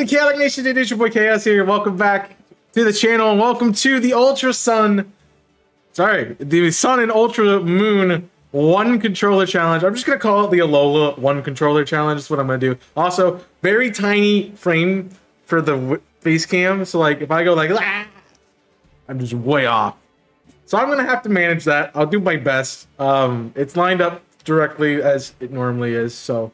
the Chaotic Nation, it is your boy Chaos here. Welcome back to the channel and welcome to the the Sun and Ultra Moon 1 controller challenge. I'm just gonna call it the Alola 1 controller challenge. That's what I'm gonna do. Also, very tiny frame for the face cam, so like if I go like I'm just way off. So I'm gonna have to manage that. I'll do my best. It's lined up directly as it normally is, so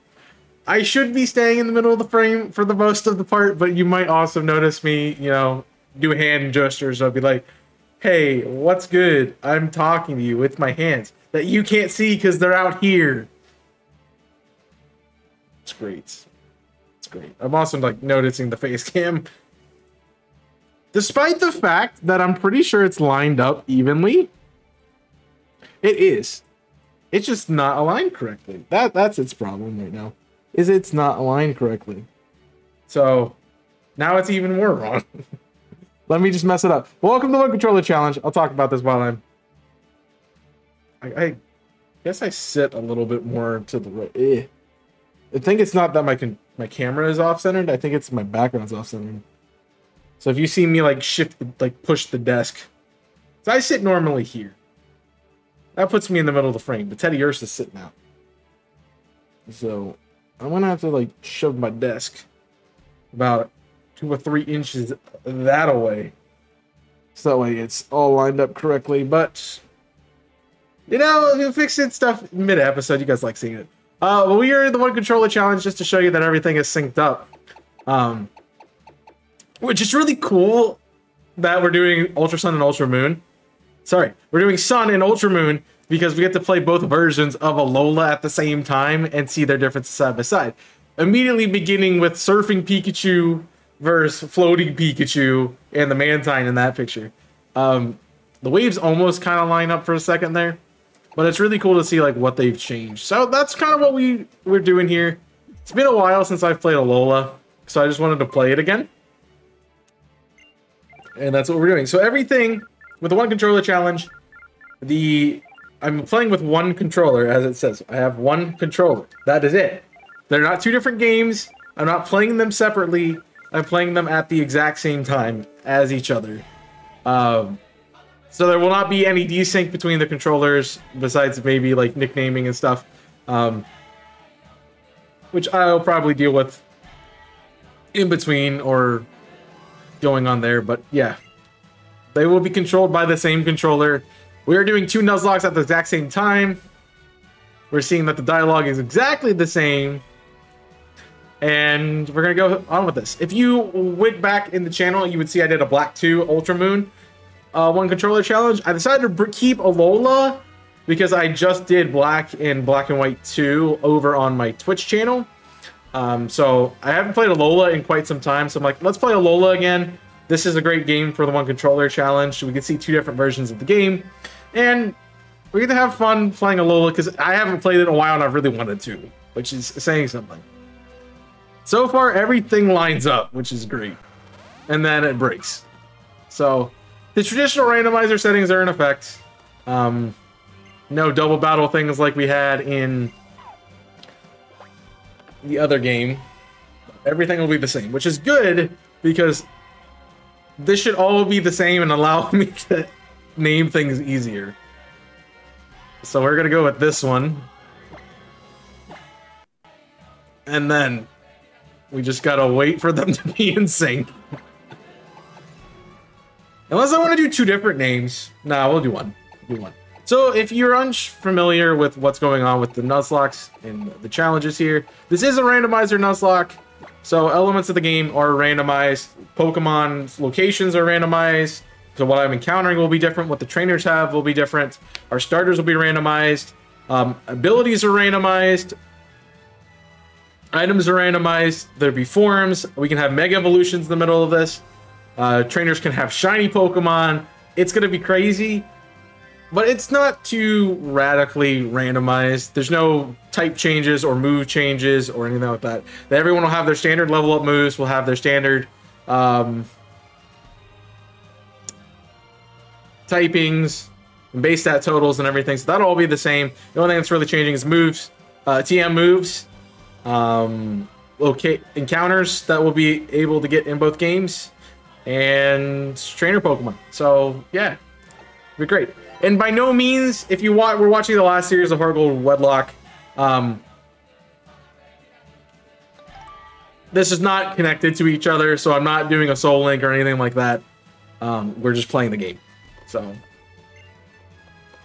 I should be staying in the middle of the frame for the most of the part, but you might also notice me, you know, do hand gestures. I'll be like, hey, what's good? I'm talking to you with my hands that you can't see because they're out here. It's great. It's great. I'm also like noticing the face cam. Despite the fact that I'm pretty sure it's lined up evenly, it is. It's just not aligned correctly. That's its problem right now. Is it's not aligned correctly. So now it's even more wrong. Let me just mess it up. Welcome to the 1 controller challenge. I'll talk about this while I guess I sit a little bit more to the right. I think it's not that my camera is off centered. I think it's my background's off centered. So if you see me like push the desk, so I sit normally here. That puts me in the middle of the frame. But Teddy Ursa's sitting out. So I'm gonna have to like shove my desk about 2 or 3 inches that away, so that way it's all lined up correctly. But you know, you'll fix it stuff mid-episode. You guys like seeing it. Well, we are in the 1 controller challenge just to show you that everything is synced up, which is really cool that we're doing Ultra Sun and Ultra Moon. Sorry, we're doing Sun and Ultra Moon because we get to play both versions of Alola at the same time and see their differences side by side. Immediately beginning with Surfing Pikachu versus Floating Pikachu and the Mantine in that picture. The waves almost kind of line up for a second there, but it's really cool to see like what they've changed. So that's kind of what we're doing here. It's been a while since I've played Alola, so I just wanted to play it again. And that's what we're doing. So everything with the 1 controller challenge, I'm playing with 1 controller, as it says. I have 1 controller. That is it. They're not 2 different games. I'm not playing them separately. I'm playing them at the exact same time as each other. So there will not be any desync between the controllers, besides maybe like nicknaming and stuff, which I'll probably deal with in between or going on there. But yeah, they will be controlled by the same controller. We are doing 2 Nuzlocks at the exact same time. We're seeing that the dialogue is exactly the same. And we're going to go on with this. If you went back in the channel, you would see I did a Black 2 Ultra Moon 1 controller challenge. I decided to keep Alola because I just did Black and White 2 over on my Twitch channel. So I haven't played Alola in quite some time. So I'm like, let's play Alola again. This is a great game for the 1 controller challenge. So we can see 2 different versions of the game. And we're going to have fun playing Alola because I haven't played it in a while and I really wanted to, which is saying something. So far, everything lines up, which is great. And then it breaks. So the traditional randomizer settings are in effect. No double battle things like we had in the other game. Everything will be the same, which is good because this should all be the same and allow me to name things easier. So we're gonna go with this one. And then we just gotta wait for them to be in sync. Unless I want to do 2 different names. Nah, we'll do 1. We'll do 1. So if you're unfamiliar with what's going on with the Nuzlocks and the challenges here, this is a randomizer Nuzlocke. So elements of the game are randomized. Pokemon's locations are randomized. So what I'm encountering will be different. What the trainers have will be different. Our starters will be randomized. Abilities are randomized. Items are randomized. There'll be forms. We can have Mega Evolutions in the middle of this. Trainers can have shiny Pokemon. It's going to be crazy. But it's not too radically randomized. There's no type changes or move changes or anything like that. Everyone will have their standard level up moves. Will have their standard typings and base stat totals and everything. So that'll all be the same. The only thing that's really changing is moves. TM moves. okay encounters that we'll be able to get in both games, and trainer Pokemon. So yeah, it'll be great. And by no means, if you we're watching the last series of Heart Gold Wedlock, this is not connected to each other, so I'm not doing a soul link or anything like that. We're just playing the game. So,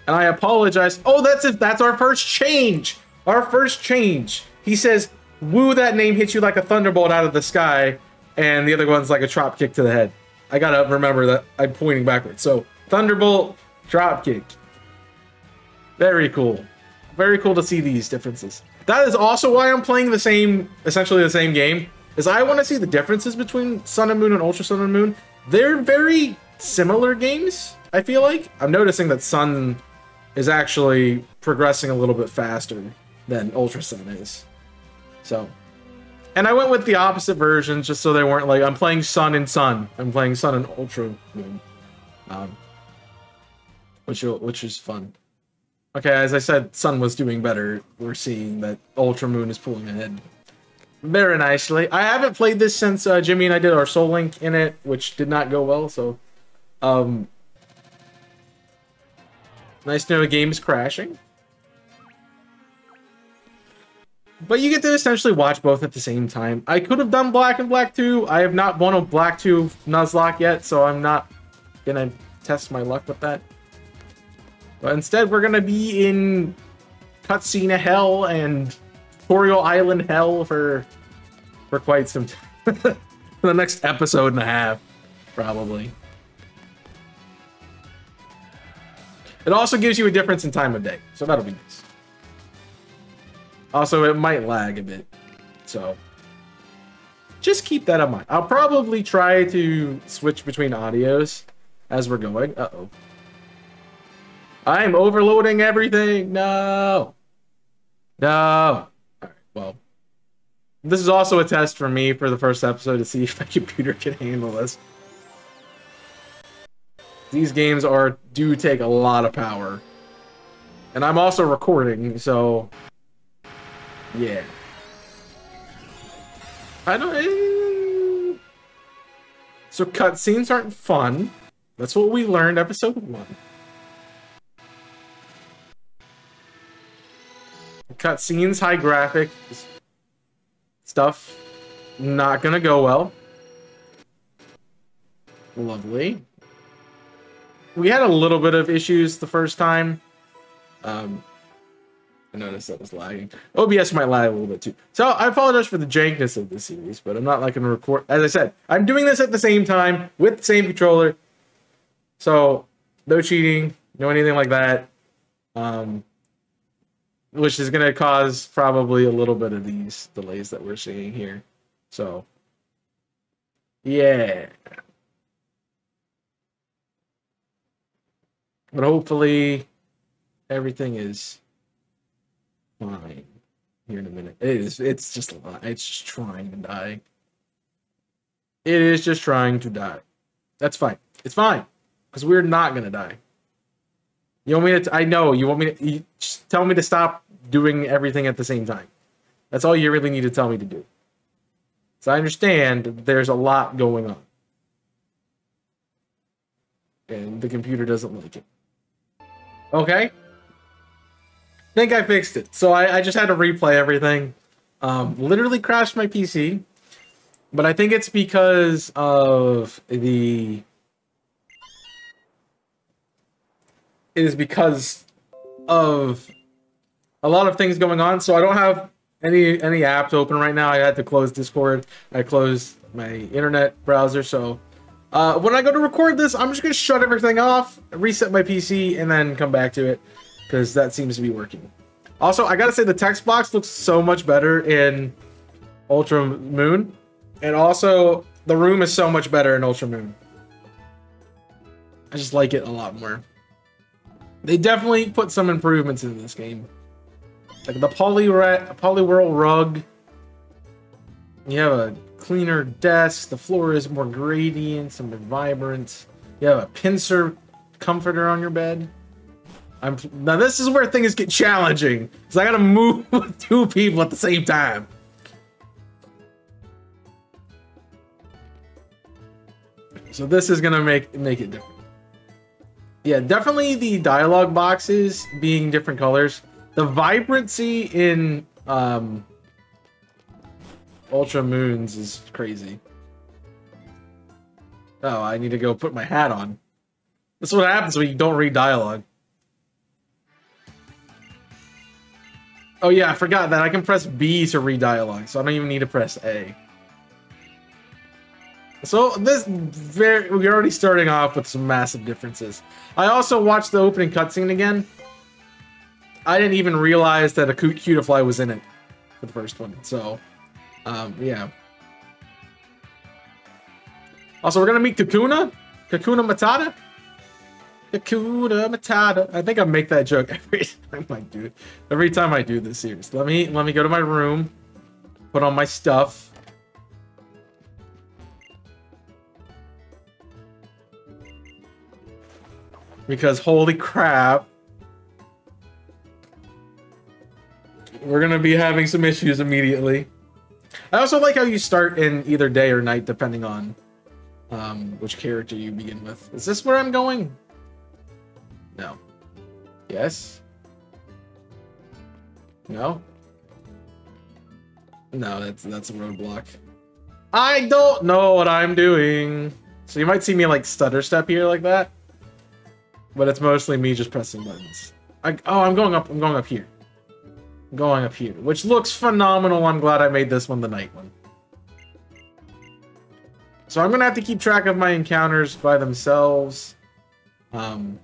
and I apologize. Oh, that's it. That's our first change. Our first change. He says, "Woo, that name hits you like a thunderbolt out of the sky," and the other one's like a drop kick to the head. I gotta remember that I'm pointing backwards. So, thunderbolt, drop kick. Very cool. Very cool to see these differences. That is also why I'm playing the same, essentially the same game, is I want to see the differences between Sun and Moon and Ultra Sun and Moon. They're very similar games, I feel like. I'm noticing that Sun is actually progressing a little bit faster than Ultra Sun is. So, and I went with the opposite versions just so they weren't like, I'm playing Sun and Sun. I'm playing Sun and Ultra Moon. Which is fun. Okay, as I said, Sun was doing better. We're seeing that Ultra Moon is pulling ahead very nicely. I haven't played this since Jimmy and I did our Soul Link in it, which did not go well, so... nice to know the game is crashing. But you get to essentially watch both at the same time. I could have done Black and Black 2. I have not won a Black 2 Nuzlocke yet, so I'm not gonna test my luck with that. But instead, we're gonna be in Cutscene Hell and Tutorial Island Hell for quite some time. For the next episode and a half, probably. It also gives you a difference in time of day, so that'll be nice. Also, it might lag a bit, so just keep that in mind. I'll probably try to switch between audios as we're going. Uh-oh. I'm overloading everything. No. No. All right, well, this is also a test for me for the first episode to see if my computer can handle this. These games do take a lot of power. And I'm also recording, so yeah. I don't... So cutscenes aren't fun. That's what we learned episode 1. Cutscenes, high graphic stuff, not gonna go well. Lovely. We had a little bit of issues the first time. I noticed that was lagging. OBS might lag a little bit too. So I apologize for the jankness of this series, but I'm not like gonna record. As I said, I'm doing this at the same time with the same controller. So no cheating, no anything like that. Which is going to cause probably a little bit of these delays that we're seeing here. So, yeah. But hopefully, everything is fine here in a minute. It's just a lot. It's just trying to die. It is just trying to die. That's fine. It's fine. Because we're not going to die. You want me to... I know. You want me to... You just tell me to stop doing everything at the same time. That's all you really need to tell me to do. So I understand there's a lot going on. And the computer doesn't like it. Okay. I think I fixed it. So I just had to replay everything. Literally crashed my PC. But I think it's because of the... It is because of a lot of things going on. So I don't have any apps open right now. I had to close Discord. I closed my internet browser. So when I go to record this, I'm just going to shut everything off, reset my PC, and then come back to it. Because that seems to be working. Also, I got to say the text box looks so much better in Ultra Moon. And also, the room is so much better in Ultra Moon. I just like it a lot more. They definitely put some improvements in this game. Like the Poliwhirl rug. You have a cleaner desk. The floor is more gradient, some more vibrant. You have a pincer comforter on your bed. Now this is where things get challenging. Because I gotta move with 2 people at the same time. So this is gonna make it different. Yeah, definitely the dialogue boxes being different colors. The vibrancy in Ultra Moons is crazy. Oh, I need to go put my hat on. That's what happens when you don't read dialogue. Oh yeah, I forgot that I can press B to read dialogue, so I don't even need to press A. So we're already starting off with some massive differences. I also watched the opening cutscene again. I didn't even realize that a Cutiefly was in it for the first one. So, yeah. Also, we're gonna meet Kakuna Matata. Kakuna Matata. I think I make that joke every time I do this series. Let me go to my room, put on my stuff. Because holy crap, we're gonna be having some issues immediately. I also like how you start in either day or night depending on which character you begin with. Is this where I'm going? No. Yes? No? No, that's a roadblock. I don't know what I'm doing. So you might see me like stutter step here like that. But it's mostly me just pressing buttons. I'm going up here. I'm going up here, which looks phenomenal. I'm glad I made this one the night one. So I'm gonna have to keep track of my encounters by themselves. And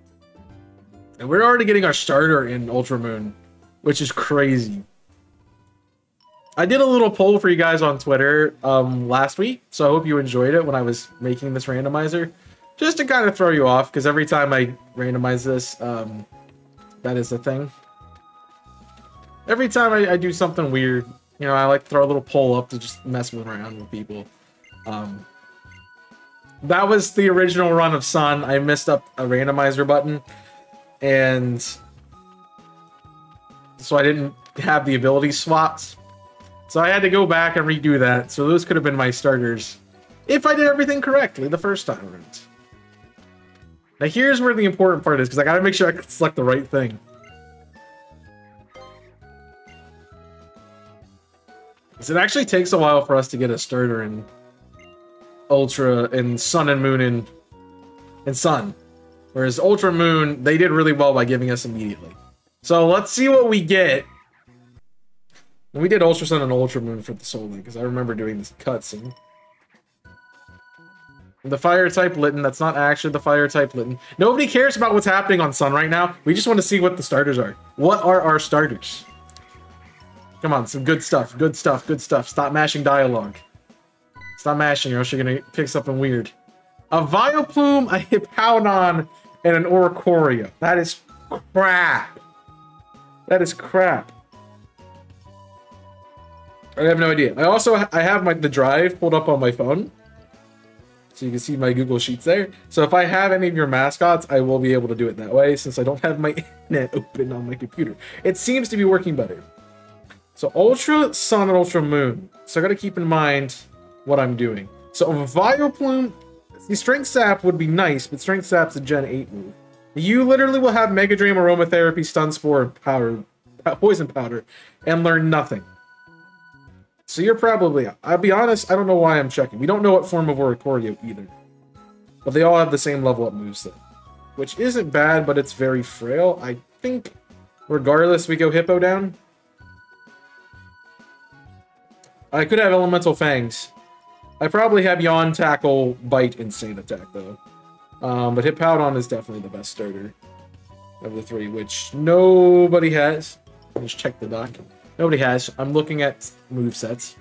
we're already getting our starter in Ultra Moon, which is crazy. I did a little poll for you guys on Twitter last week, so I hope you enjoyed it when I was making this randomizer. Just to kind of throw you off, because every time I randomize this, that is the thing. Every time I do something weird, you know, I like to throw a little poll up to just mess around with people. That was the original run of Sun. I messed up a randomizer button, and so I didn't have the ability swapped. So I had to go back and redo that. So those could have been my starters if I did everything correctly the first time around. Now here's where the important part is, because I gotta make sure I can select the right thing. So it actually takes a while for us to get a starter in Ultra and Sun and Moon and Sun. Whereas Ultra Moon, they did really well by giving us immediately. So let's see what we get. And we did Ultra Sun and Ultra Moon for the Soul Link, because I remember doing this cutscene. The fire type Litten, that's not actually the fire type Litten. Nobody cares about what's happening on Sun right now. We just want to see what the starters are. What are our starters? Come on, some good stuff, good stuff, good stuff. Stop mashing dialogue. Stop mashing or else you're gonna pick something weird. A Vileplume, a Hippowdon, and an Oricorio. That is crap. That is crap. I have no idea. I have the drive pulled up on my phone. So you can see my Google Sheets there. So if I have any of your mascots, I will be able to do it that way since I don't have my internet open on my computer. It seems to be working better. So Ultra Sun and Ultra Moon. So I gotta keep in mind what I'm doing. So a Vileplume, the Strength Sap would be nice, but Strength Sap's a Gen 8 move. You literally will have Mega Dream, Aromatherapy, Stun Spore, Poison Powder, and learn nothing. So you're probably, I'll be honest, I don't know why I'm checking. We don't know what form of Oricorio either. But they all have the same level up moveset. Which isn't bad, but it's very frail. I think, regardless, we go Hippo down. I could have Elemental Fangs. I probably have Yawn, Tackle, Bite, Insane Attack, though. But Hippowdon is definitely the best starter of the three, which nobody has. Just check the doc. Nobody has. I'm looking at movesets.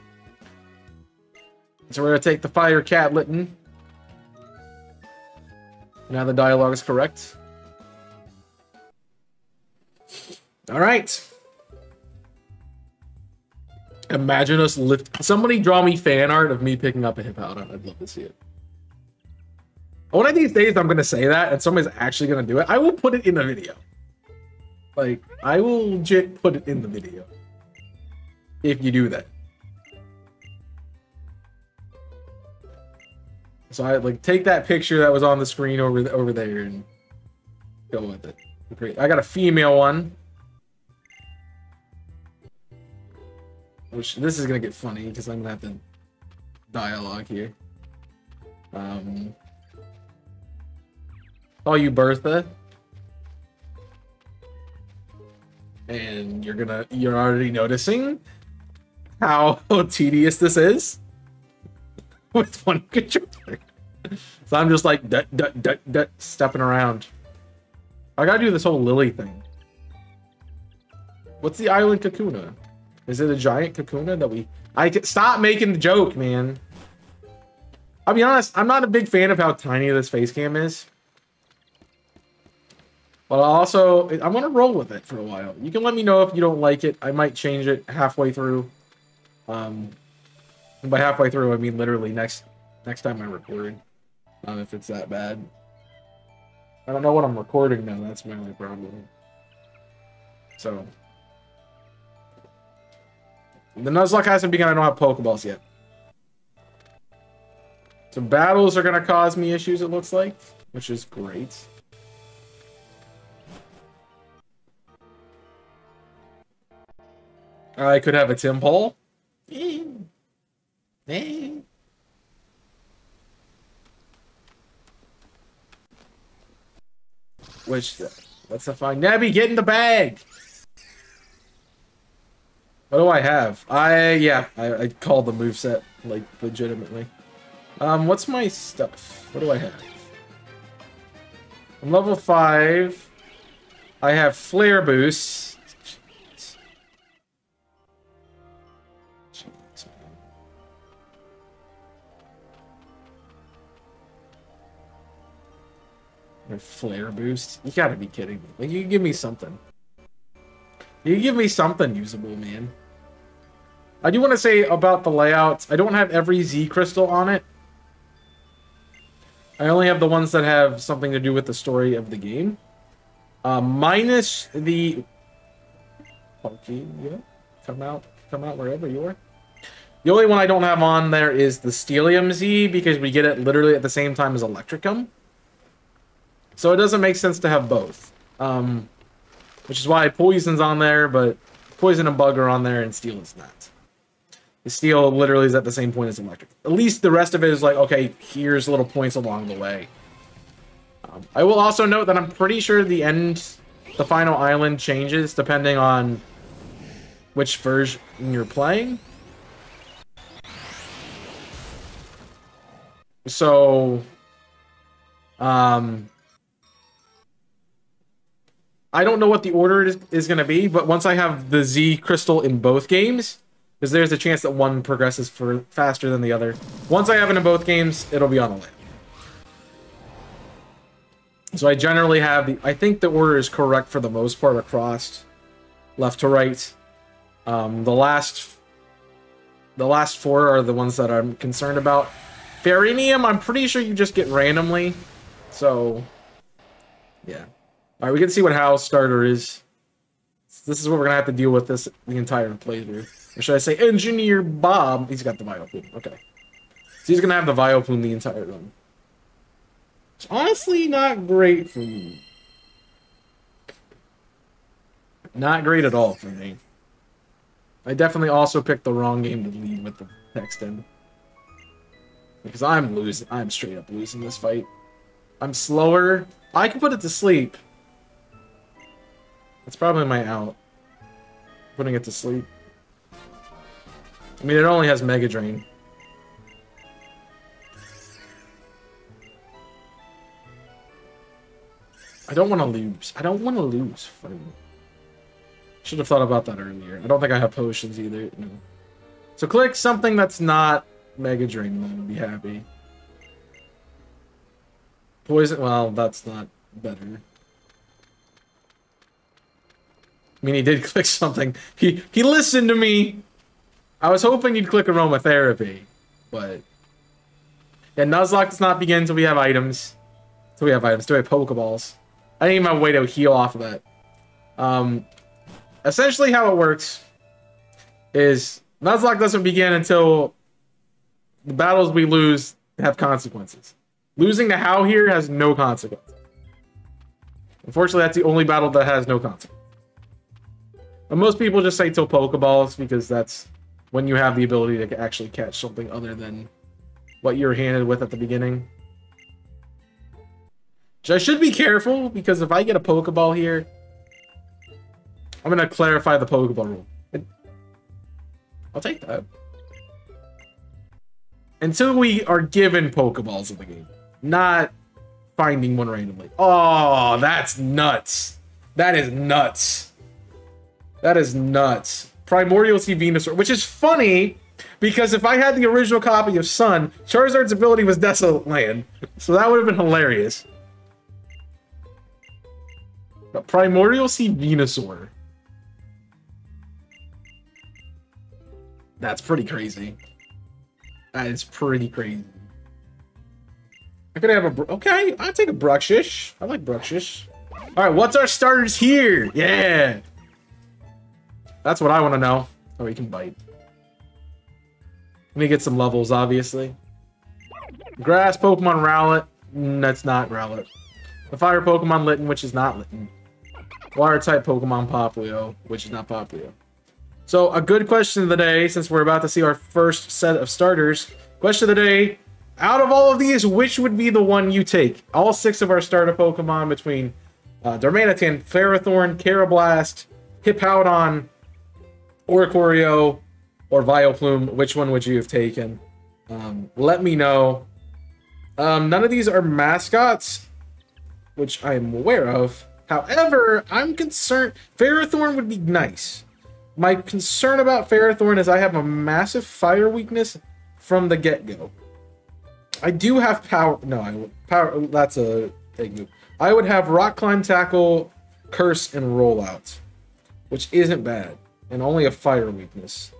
So we're going to take the Fire Cat Litten. Now the dialogue is correct. Alright. Imagine us lift... Somebody draw me fan art of me picking up a Hippowdon. I'd love to see it. One of these days I'm going to say that and somebody's actually going to do it. I will put it in the video. Like, I will legit put it in the video. If you do that. So I like take that picture that was on the screen over there and go with it. Great. I got a female one. Which this is gonna get funny because I'm gonna have to dialogue here. Call you Bertha. And you're already noticing how tedious this is with one controller. So I'm just like stepping around. I gotta do this whole Lily thing. What's the island Kakuna? Is it a giant Kakuna that I can stop making the joke, man. I'll be honest, I'm not a big fan of how tiny this face cam is. But also, I want to roll with it for a while. You can let me know if you don't like it. I might change it halfway through. And by halfway through, I mean literally next time I record. If it's that bad. I don't know what I'm recording now. That's my only problem. So. The Nuzlocke hasn't begun. I don't have Pokeballs yet. So battles are going to cause me issues, it looks like. Which is great. I could have a Timpole. Which, that's a fine. Nebby, get in the bag! What do I have? I called the moveset, like, legitimately. What's my stuff? What do I have? I'm level 5. I have Flare Boost. Flare boost? You gotta be kidding me. Like, you can give me something. You can give me something usable, man. I do want to say about the layouts, I don't have every Z crystal on it. I only have the ones that have something to do with the story of the game. Minus the... Okay, yeah. Come out wherever you are. The only one I don't have on there is the Steelium Z, because we get it literally at the same time as Electricum. So it doesn't make sense to have both. Which is why Poison's on there, but Poison and Bug are on there and Steel is not. The Steel literally is at the same point as Electric. At least the rest of it is like, okay, here's little points along the way. I will also note that I'm pretty sure the final island changes depending on which version you're playing. So, I don't know what the order is going to be, but once I have the Z crystal in both games, because there's a chance that one progresses faster than the other. Once I have it in both games, it'll be on the land. So I generally have I think the order is correct for the most part across left to right. The last 4 are the ones that I'm concerned about. Ferrinium, I'm pretty sure you just get randomly. So, yeah. Alright, we can see what Hal's starter is. This is what we're going to have to deal with the entire playthrough. Or should I say Engineer Bob? He's got the Vileplume. Okay. So he's going to have the Vileplume the entire run. It's honestly not great for me. Not great at all for me. I definitely also picked the wrong game to lead with the text in. Because I'm losing. I'm straight up losing this fight. I'm slower. I can put it to sleep. That's probably my out. Putting it to sleep. I mean, it only has Mega Drain. I don't want to lose. I don't want to lose. Should have thought about that earlier. I don't think I have potions either. No. So click something that's not Mega Drain, and then I'd be happy. Poison. Well, that's not better. I mean, he did click something. He listened to me. I was hoping you'd click Aromatherapy, but yeah, Nuzlocke does not begin until we have items. Until we have Pokeballs. I need my way to heal off of that. Essentially, how it works is Nuzlocke doesn't begin until the battles we lose have consequences. Losing to How here has no consequence. Unfortunately, that's the only battle that has no consequence. But most people just say till Pokeballs because that's when you have the ability to actually catch something other than what you're handed with at the beginning. So I should be careful because if I get a Pokeball here, I'm going to clarify the Pokeball rule. I'll take that. Until we are given Pokeballs in the game, not finding one randomly. Oh, that's nuts. That is nuts. That is nuts. Primordial Sea Venusaur, which is funny because if I had the original copy of Sun, Charizard's ability was Desolate Land. So that would have been hilarious. But Primordial Sea Venusaur. That's pretty crazy. That is pretty crazy. I could have a... Okay, I'll take a Bruxish. I like Bruxish. Alright, what's our starters here? Yeah! That's what I want to know. Oh, he can bite. Let me get some levels, obviously. Grass Pokemon Rowlet. That's not Rowlet. The Fire Pokemon Litten, which is not Litten. Water type Pokemon Popplio, which is not Popplio. So, a good question of the day, since we're about to see our first set of starters. Question of the day, out of all of these, which would be the one you take? All 6 of our starter Pokemon between Darmanitan, Ferrothorn, Karrablast, Hippowdon, Oricorio, or Vileplume. Which one would you have taken? Let me know. None of these are mascots, which I am aware of. However, I'm concerned... Ferrothorn would be nice. My concern about Ferrothorn is I have a massive fire weakness from the get-go. I do have power... No, power... That's a big move. I would have Rock Climb, Tackle, Curse, and Rollout, which isn't bad. And only a fire weakness.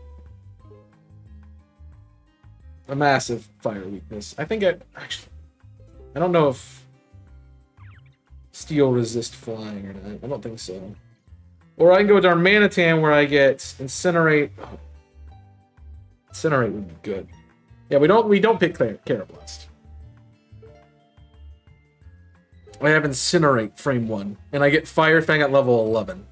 A massive fire weakness. I think actually... I don't know if... Steel resist flying or not. I don't think so. Or I can go Darmanitan where I get Incinerate. Oh. Incinerate would be good. Yeah, we don't pick Karrablast. I have Incinerate frame 1. And I get Fire Fang at level 11.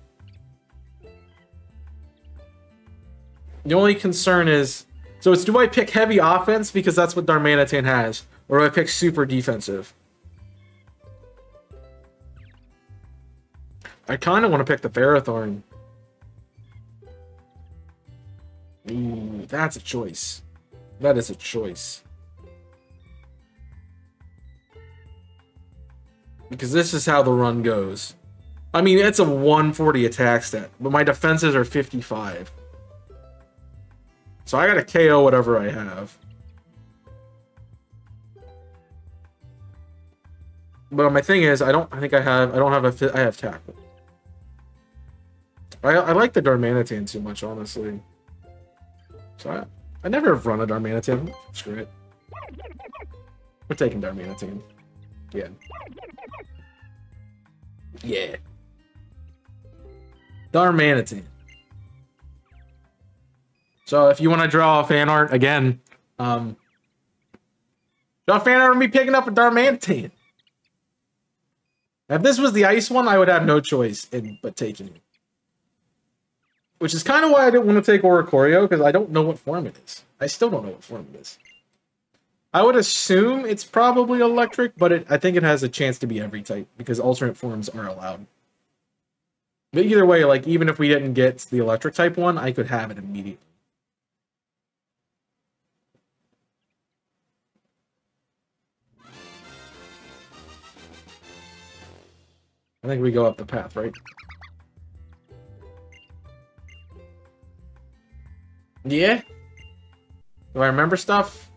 The only concern is... So it's do I pick heavy offense because that's what Darmanitan has? Or do I pick super defensive? I kind of want to pick the Ferrothorn. Ooh, that's a choice. That is a choice. Because this is how the run goes. I mean, it's a 140 attack stat, but my defenses are 55. So I gotta KO whatever I have. But my thing is, I have tackle. I like the Darmanitan too much, honestly. So I never have run a Darmanitan. Screw it. We're taking Darmanitan. Yeah. Yeah. Darmanitan. So if you want to draw a fan art again, draw a fan art of me picking up a Darmanitan. If this was the ice one, I would have no choice but taking it. Which is kind of why I didn't want to take Oricorio, because I don't know what form it is. I still don't know what form it is. I would assume it's probably electric, but I think it has a chance to be every type, because alternate forms are allowed. But either way, like, even if we didn't get the electric type one, I could have it immediately. I think we go up the path, right? Yeah? Do I remember stuff?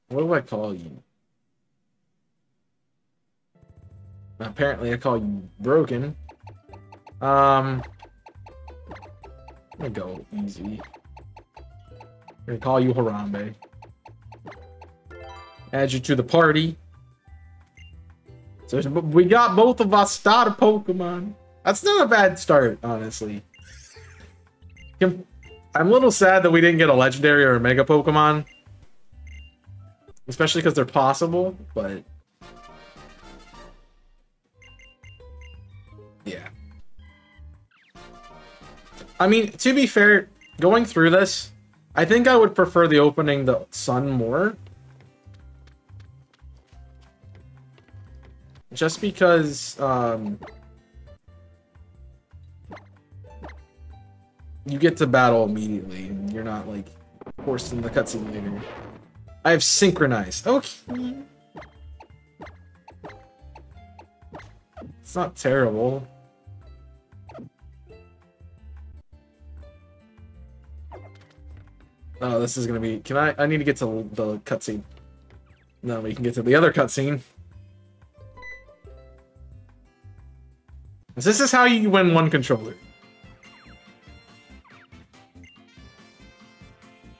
What do I call you? Apparently I call you Broken. I'm gonna go easy. I'm gonna call you Harambe. Add you to the party. So we got both of our starter Pokemon. That's not a bad start, honestly. I'm a little sad that we didn't get a legendary or a mega Pokemon. Especially because they're possible, but... yeah. I mean, to be fair, going through this, I think I would prefer the opening the Sun more. Just because, you get to battle immediately, and you're not, like, forced in the cutscene later. I have synchronized. Okay. It's not terrible. Oh, this is gonna be... Can I need to get to the cutscene. No, we can get to the other cutscene. This is how you win one controller.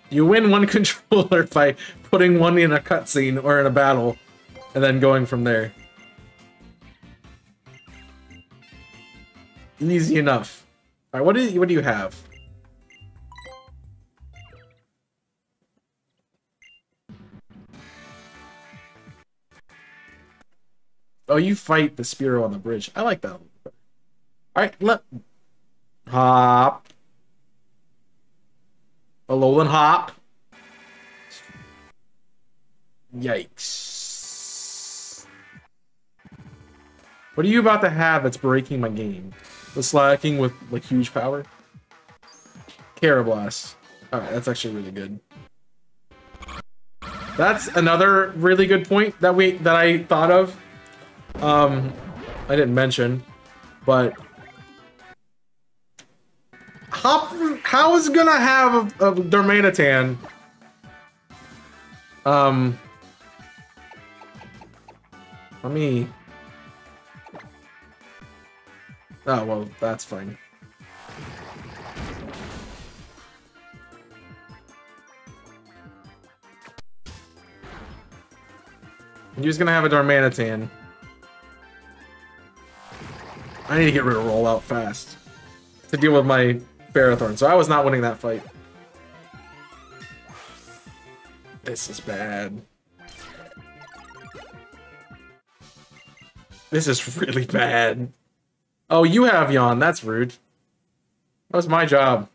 You win one controller by putting one in a cutscene or in a battle, and then going from there. Easy enough. All right, what do you have? Oh, you fight the Spearow on the bridge. I like that one. Alright, hop. Alolan hop. Yikes. What are you about to have that's breaking my game? The slacking with, like, huge power? Carablast. Alright, that's actually really good. That's another really good point that I thought of. I didn't mention, but how is gonna have a Darmanitan? Let me. Oh well, that's fine. I'm just gonna have a Darmanitan. I need to get rid of Rollout fast to deal with my Ferrothorn, so I was not winning that fight. This is bad. This is really bad. Oh, you have Yawn. That's rude. That was my job.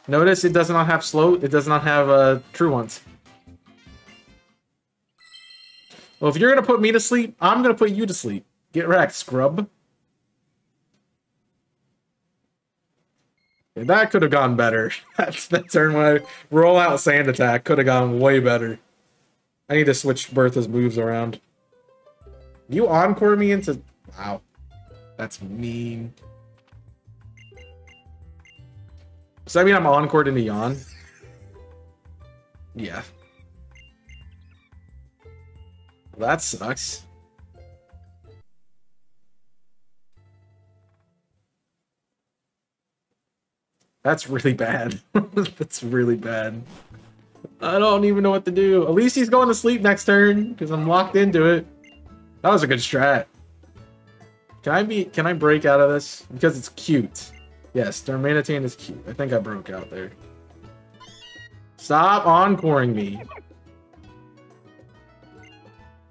Notice it does not have slow. It does not have true ones. Well, if you're gonna put me to sleep, I'm gonna put you to sleep. Get wrecked, scrub. Yeah, that could have gone better. that turn when I roll out Sand Attack could have gone way better. I need to switch Bertha's moves around. You encore me into... Wow. That's mean. Does that mean I'm encored into Yawn? Yeah. Well, that sucks. That's really bad. That's really bad. I don't even know what to do. At least he's going to sleep next turn, because I'm locked into it. That was a good strat. Can I break out of this? Because it's cute. Yes, Darmanitan is cute. I think I broke out there. Stop encoring me.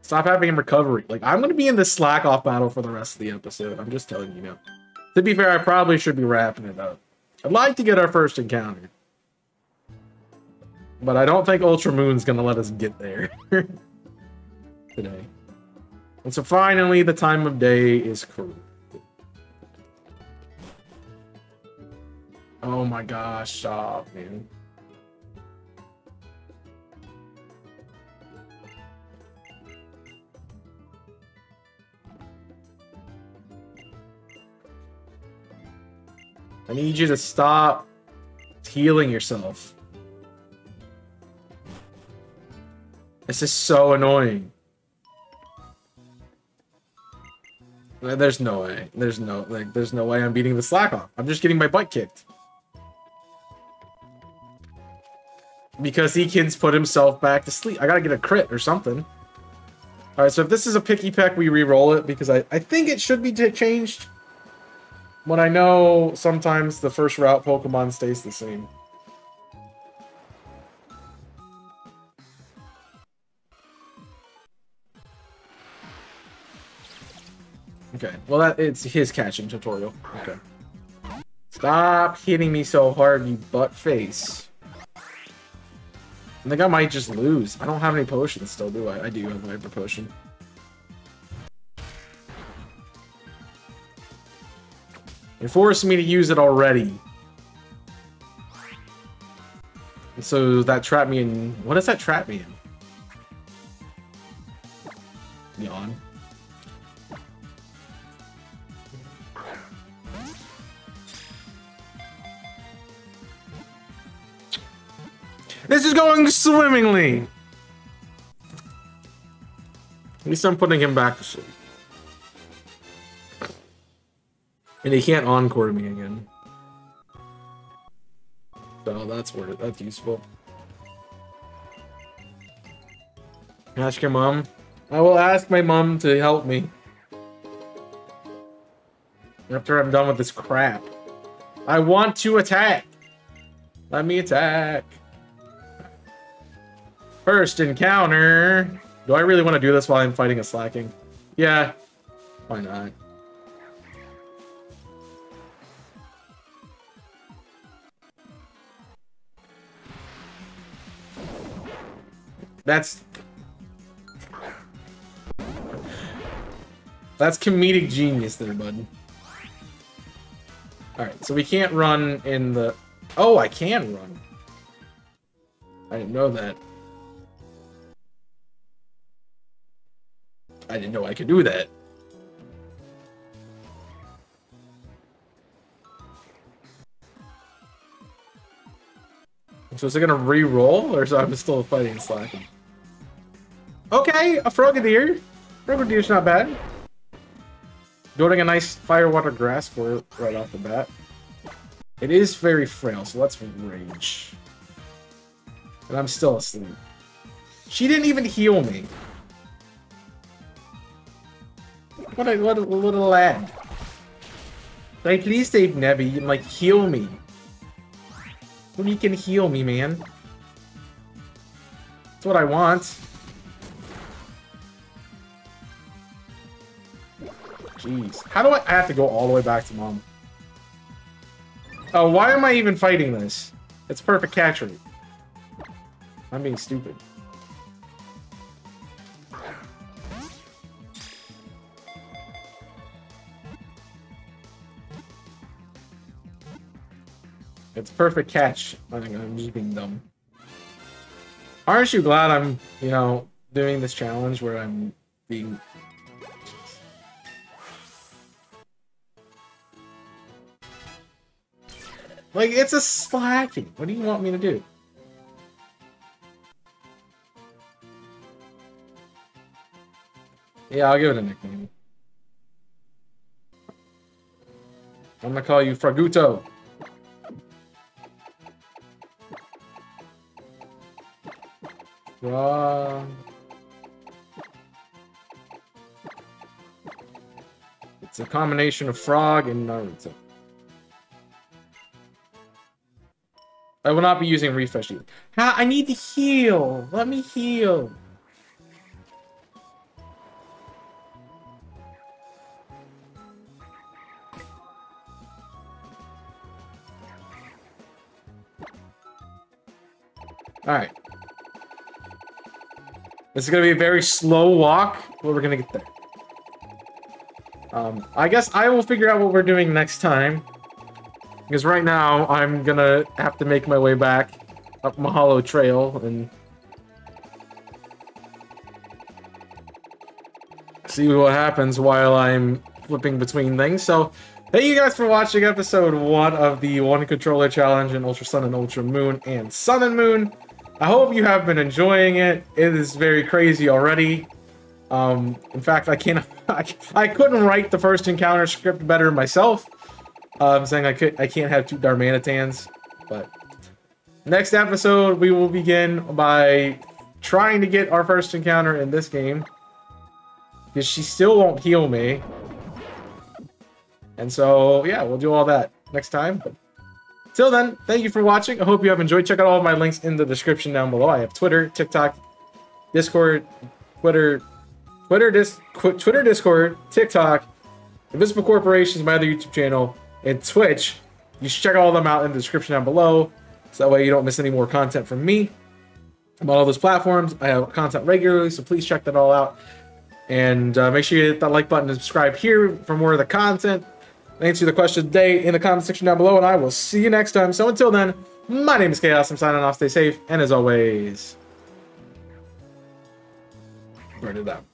Stop having recovery. Like, I'm gonna be in this slack off battle for the rest of the episode. I'm just telling you now. To be fair, I probably should be wrapping it up. I'd like to get our first encounter. But I don't think Ultra Moon's gonna let us get there. Today. And so finally, the time of day is correct. Oh my gosh, stop, man. I need you to stop healing yourself. This is so annoying. There's no way. There's no way I'm beating the slack off. I'm just getting my butt kicked. Because he can put himself back to sleep. I gotta get a crit or something. Alright, so if this is a picky peck, we re-roll it because I think it should be changed. But I know sometimes the first route Pokemon stays the same. Okay, well it's his catching tutorial. Okay. Stop hitting me so hard, you butt face. I think I might just lose. I don't have any potions still, do I? I do have a hyper potion. You're forcing me to use it already. And so that trapped me in... What does that trap me in? Yawn. This is going swimmingly! At least I'm putting him back to sleep. And he can't encore me again. So that's useful. Ask your mom. I will ask my mom to help me. After I'm done with this crap. I want to attack! Let me attack. First encounter. Do I really want to do this while I'm fighting a slacking? Yeah. Why not? That's comedic genius there, bud. Alright, so we can't run in the... Oh, I can run. I didn't know that. I didn't know I could do that. So is it gonna re-roll, or is I'm still fighting slacking? Okay, a Frogadier. Frogadier's not bad. Building a nice fire, water, grass for it right off the bat. It is very frail, so let's rage. And I'm still asleep. She didn't even heal me. What a little lad. Like, please save Nebby and, like, heal me. When you can heal me, man. That's what I want. Jeez. How do I have to go all the way back to mom? Oh, why am I even fighting this? It's perfect catch rate. I'm being stupid. It's perfect catch. I think I'm just being dumb. Aren't you glad I'm, you know, doing this challenge where I'm being... Like, it's a slacking. What do you want me to do? Yeah, I'll give it a nickname. I'm gonna call you Fraguto. It's a combination of Frog and Naruto. I will not be using refresh either. I need to heal. Let me heal. Alright. This is going to be a very slow walk, but we're going to get there. I guess I will figure out what we're doing next time. Because right now, I'm going to have to make my way back up Mahalo Trail and see what happens while I'm flipping between things. So, thank you guys for watching episode 1 of the One Controller Challenge in Ultra Sun and Ultra Moon and Sun and Moon. I hope you have been enjoying it. It is very crazy already. In fact, I couldn't write the first encounter script better myself. I'm saying I can't have 2 Darmanitans, but next episode we will begin by trying to get our first encounter in this game because she still won't heal me. And so, yeah, we'll do all that next time. But till then, thank you for watching. I hope you have enjoyed. Check out all of my links in the description down below. I have Twitter, TikTok, Discord, Twitter, Discord, TikTok, Invisible Corporations, my other YouTube channel, and Twitch. You should check all of them out in the description down below, so that way you don't miss any more content from me. On all those platforms, I have content regularly, so please check that all out. And make sure you hit that like button and subscribe here for more of the content. Answer the question today in the comment section down below, and I will see you next time. So until then, my name is Chaos. I'm signing off. Stay safe, and as always, burn it up.